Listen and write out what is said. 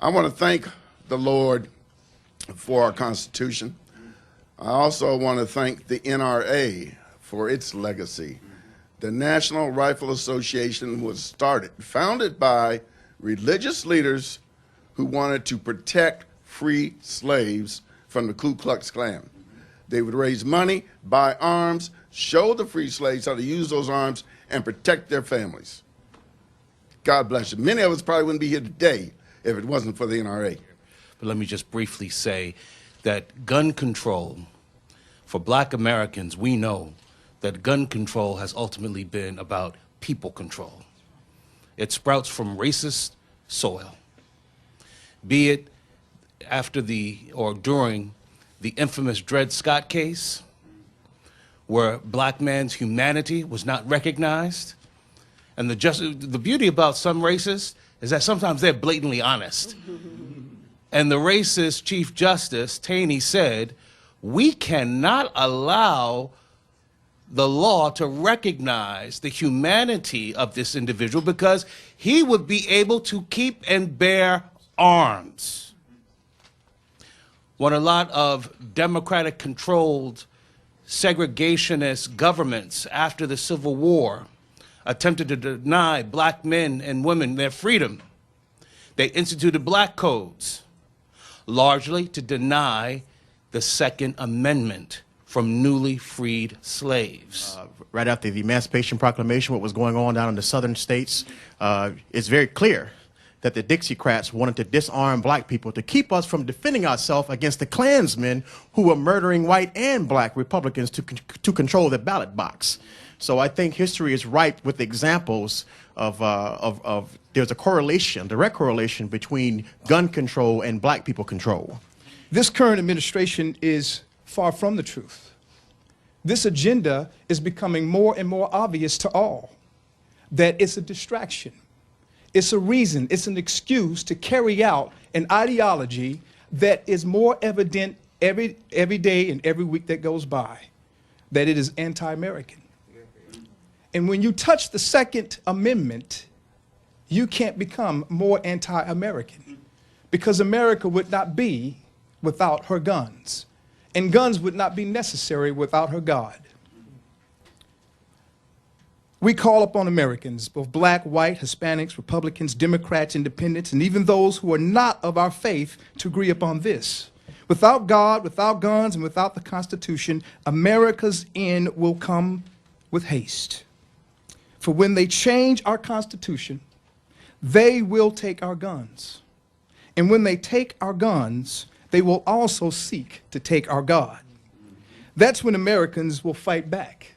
I want to thank the Lord for our Constitution. I also want to thank the NRA for its legacy. The National Rifle Association was founded by religious leaders who wanted to protect free slaves from the Ku Klux Klan. They would raise money, buy arms, show the free slaves how to use those arms, and protect their families. God bless you. Many of us probably wouldn't be here today if it wasn't for the NRA. But let me just briefly say that gun control, for Black Americans, we know that gun control has ultimately been about people control. It sprouts from racist soil, be it after or during the infamous Dred Scott case, where Black man's humanity was not recognized. And the beauty about some racists is that sometimes they're blatantly honest. And the racist Chief Justice, Taney, said, we cannot allow the law to recognize the humanity of this individual because he would be able to keep and bear arms. When a lot of Democratic-controlled segregationist governments after the Civil War attempted to deny Black men and women their freedom, they instituted black codes, largely to deny the Second Amendment from newly freed slaves. Right after the Emancipation Proclamation, what was going on down in the southern states, it's very clear that the Dixiecrats wanted to disarm Black people to keep us from defending ourselves against the Klansmen who were murdering white and Black Republicans to control the ballot box. So I think history is ripe with examples of there's a correlation, direct correlation between gun control and Black people control. This current administration is far from the truth. This agenda is becoming more and more obvious to all, that it's a distraction. It's a reason, it's an excuse to carry out an ideology that is more evident every day and every week that goes by, that it is anti-American. And when you touch the Second Amendment, you can't become more anti-American, because America would not be without her guns, and guns would not be necessary without her God. We call upon Americans, both Black, white, Hispanics, Republicans, Democrats, Independents, and even those who are not of our faith, to agree upon this. Without God, without guns, and without the Constitution, America's end will come with haste. For when they change our Constitution, they will take our guns. And when they take our guns, they will also seek to take our God. That's when Americans will fight back.